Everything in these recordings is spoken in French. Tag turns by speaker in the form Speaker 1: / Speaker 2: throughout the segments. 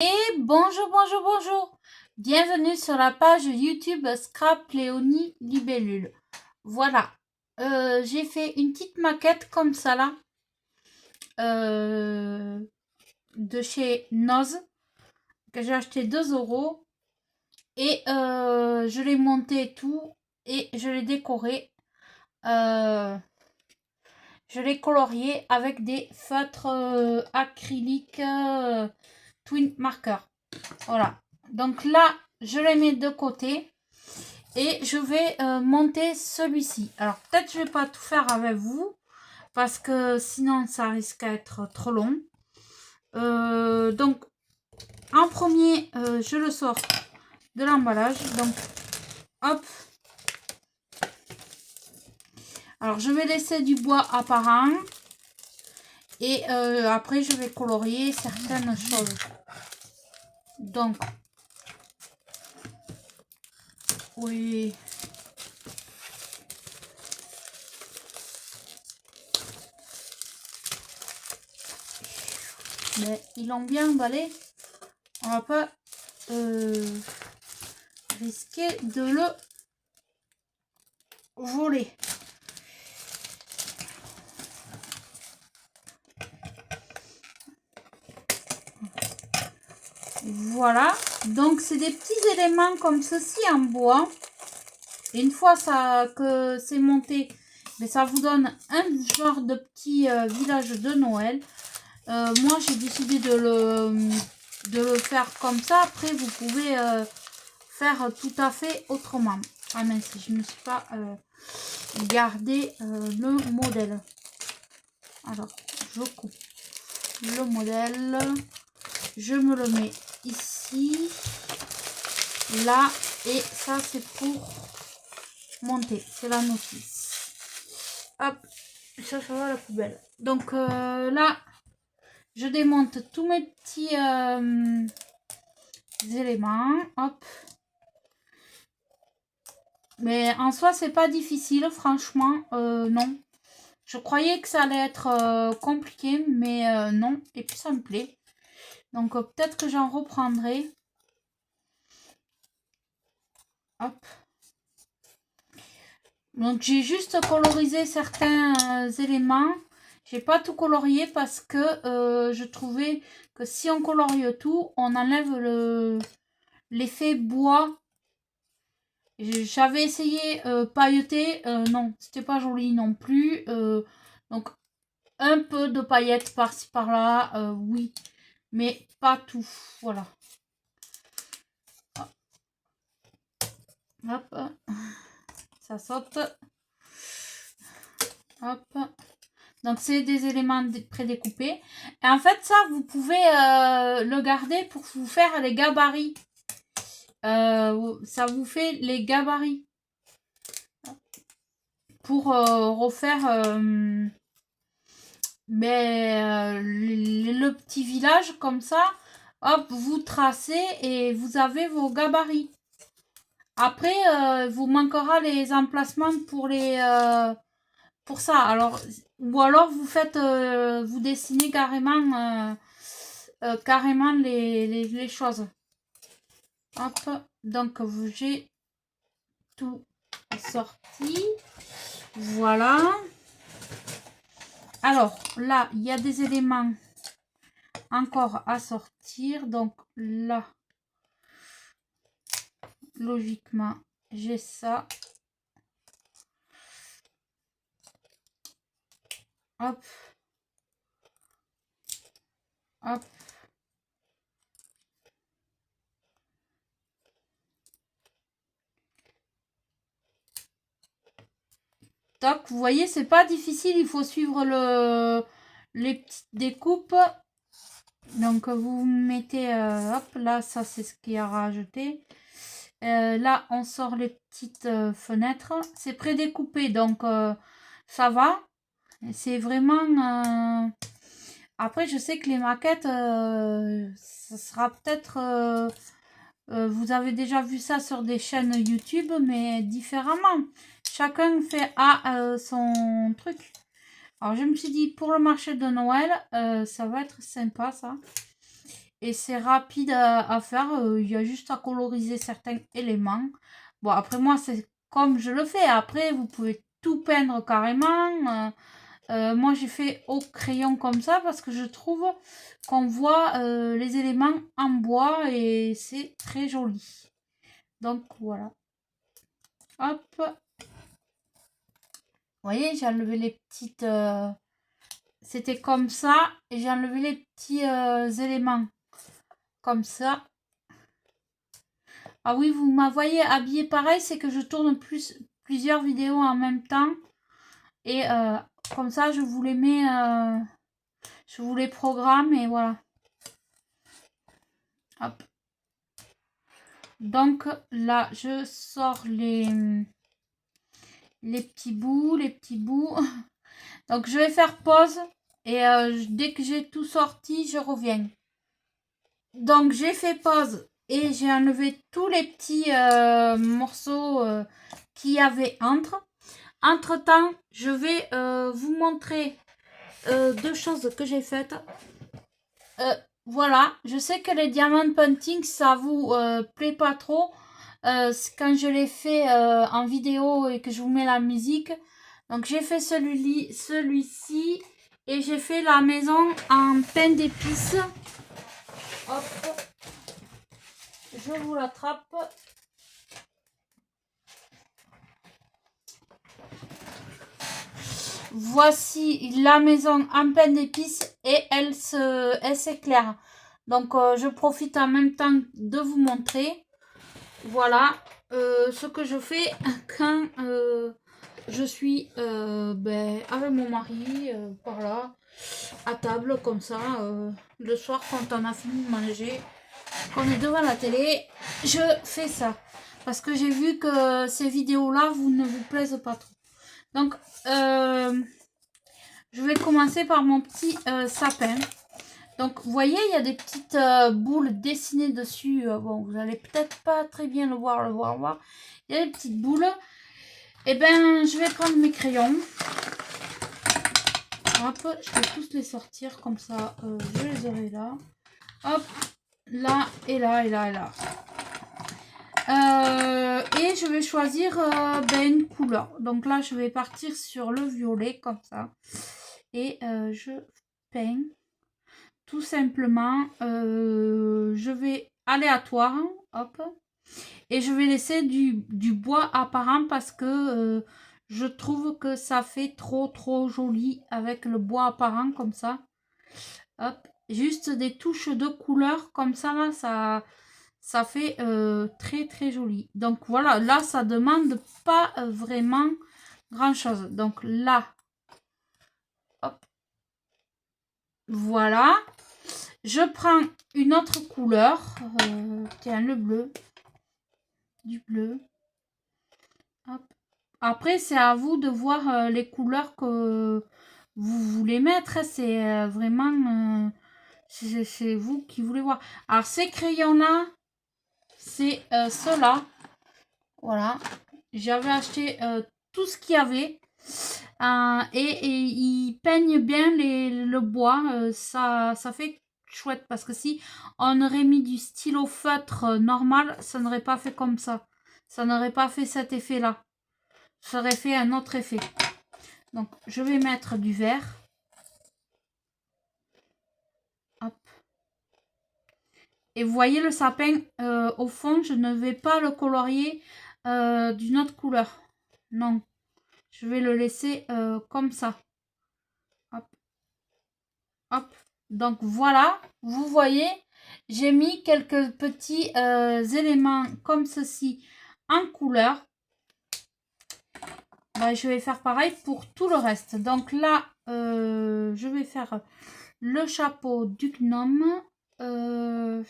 Speaker 1: Et bonjour, bonjour, bonjour. Bienvenue sur la page YouTube Scrap Léonie Libellule. Voilà, j'ai fait une petite maquette comme ça là, de chez Noz, que j'ai acheté 2 euros. Et je l'ai monté et tout, et je l'ai décoré. Je l'ai colorié avec des feutres acryliques Twin Marker. Voilà. Donc là, je les mets de côté et je vais monter celui-ci. Alors peut-être je vais pas tout faire avec vous parce que sinon ça risque d'être trop long. Donc en premier, je le sors de l'emballage. Donc hop. Alors je vais laisser du bois apparent et après je vais colorier certaines choses. Donc oui. Mais ils l'ont bien emballé. On va pas risquer de le voler. Voilà. Donc c'est des petits éléments comme ceci en bois. Et une fois que c'est monté, mais ça vous donne un genre de petit village de Noël. Moi j'ai décidé de le faire comme ça. Après vous pouvez faire tout à fait autrement. Ah mince, je ne me suis pas gardé le modèle. Alors je coupe le modèle, je me le mets ici, là, et ça c'est pour monter, c'est la notice. Hop, ça va à la poubelle. Donc là je démonte tous mes petits éléments. Hop. Mais en soi, c'est pas difficile, franchement, non. Je croyais que ça allait être compliqué, mais non. Et puis ça me plaît. Donc peut-être que j'en reprendrai. Hop. Donc j'ai juste colorisé certains éléments. J'ai pas tout colorié parce que je trouvais que si on colorie tout, on enlève l'effet bois. J'avais essayé pailleté, non, c'était pas joli non plus. Donc un peu de paillettes par-ci par-là, oui, mais pas tout. Voilà. Hop, ça saute. Hop. Donc c'est des éléments prédécoupés. Et en fait ça, vous pouvez le garder pour vous faire les gabarits. Ça vous fait les gabarits. Pour refaire le petit village comme ça. Hop, vous tracez et vous avez vos gabarits. Après, vous manquera les emplacements pour ça. Alors, ou alors vous faites, vous dessinez carrément, carrément les choses. Hop, donc j'ai tout sorti. Voilà. Alors là, il y a des éléments encore à sortir. Donc là, logiquement, j'ai ça. Hop. Hop. Tac, vous voyez, c'est pas difficile. Il faut suivre les petites découpes. Donc vous mettez, hop, là, ça c'est ce qui a rajouté. Là, on sort les petites fenêtres. C'est prédécoupé, donc ça va. C'est vraiment... Après, je sais que les maquettes, ça sera peut-être... vous avez déjà vu ça sur des chaînes YouTube, mais différemment. Chacun fait son truc. Alors, je me suis dit, pour le marché de Noël, ça va être sympa, ça. Et c'est rapide à faire. Il y a juste à coloriser certains éléments. Bon, après moi, c'est comme je le fais. Après, vous pouvez tout peindre carrément. Moi, j'ai fait au crayon comme ça parce que je trouve qu'on voit les éléments en bois et c'est très joli. Donc, voilà. Hop. Vous voyez, j'ai enlevé les petites... C'était comme ça et j'ai enlevé les petits éléments comme ça. Ah oui, vous m'avez habillé pareil, c'est que je tourne plusieurs vidéos en même temps. Et comme ça, je vous les mets, je vous les programme et voilà. Hop. Donc là, je sors les petits bouts, les petits bouts. Donc je vais faire pause et dès que j'ai tout sorti, je reviens. Donc j'ai fait pause et j'ai enlevé tous les petits morceaux qu'il y avait entre. Entre temps, je vais vous montrer deux choses que j'ai faites. Voilà, je sais que les diamant painting, ça vous plaît pas trop. Quand je l'ai fait en vidéo et que je vous mets la musique. Donc j'ai fait celui-ci et j'ai fait la maison en pain d'épices. Hop, je vous l'attrape. Voici la maison en pain d'épices et elle s'éclaire. Donc je profite en même temps de vous montrer. Voilà ce que je fais quand je suis avec mon mari par là à table comme ça le soir quand on a fini de manger, qu'on est devant la télé, je fais ça parce que j'ai vu que ces vidéos là ne vous plaisent pas trop. Donc je vais commencer par mon petit sapin. Donc vous voyez, il y a des petites boules dessinées dessus. Bon, vous allez peut-être pas très bien le voir. Il y a des petites boules. Et ben je vais prendre mes crayons. Hop, je vais tous les sortir comme ça, je les aurai là. Hop, là et là et là et là. Et je vais choisir une couleur. Donc là, je vais partir sur le violet comme ça. Et je peins tout simplement. Je vais aléatoire. Hop. Et je vais laisser du bois apparent parce que je trouve que ça fait trop joli avec le bois apparent comme ça. Hop. Juste des touches de couleur comme ça là, ça fait très joli. Donc voilà, là ça demande pas vraiment grand chose. Donc là, hop, voilà. Je prends une autre couleur, tiens le bleu, du bleu. Hop. Après c'est à vous de voir les couleurs que vous voulez mettre. C'est vraiment c'est vous qui voulez voir. Alors ces crayons là, c'est ceux-là. Voilà, j'avais acheté tout ce qu'il y avait et ils peignent bien le bois. Ça fait chouette parce que si on aurait mis du stylo feutre normal, ça n'aurait pas fait comme ça. Ça n'aurait pas fait cet effet-là. Ça aurait fait un autre effet. Donc, je vais mettre du vert. Hop. Et vous voyez le sapin, au fond, je ne vais pas le colorier d'une autre couleur. Non. Je vais le laisser comme ça. Hop. Hop. Donc voilà, vous voyez, j'ai mis quelques petits éléments comme ceci en couleur. Ben, je vais faire pareil pour tout le reste. Donc là, je vais faire le chapeau du gnome. Alors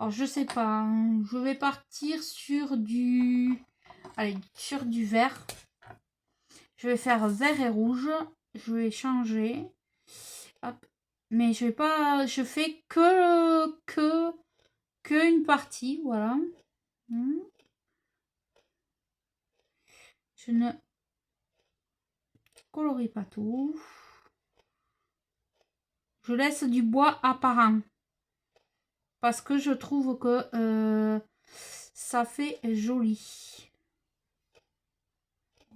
Speaker 1: je sais pas, hein, je vais partir sur du... Allez, sur du vert. Je vais faire vert et rouge. Je vais changer. Hop. Mais je vais pas... Je fais que une partie, voilà. Je ne colorie pas tout. Je laisse du bois apparent. parce que je trouve que ça fait joli.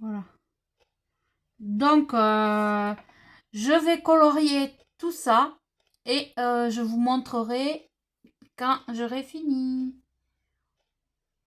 Speaker 1: Voilà. Donc, je vais colorier tout ça et je vous montrerai quand j'aurai fini.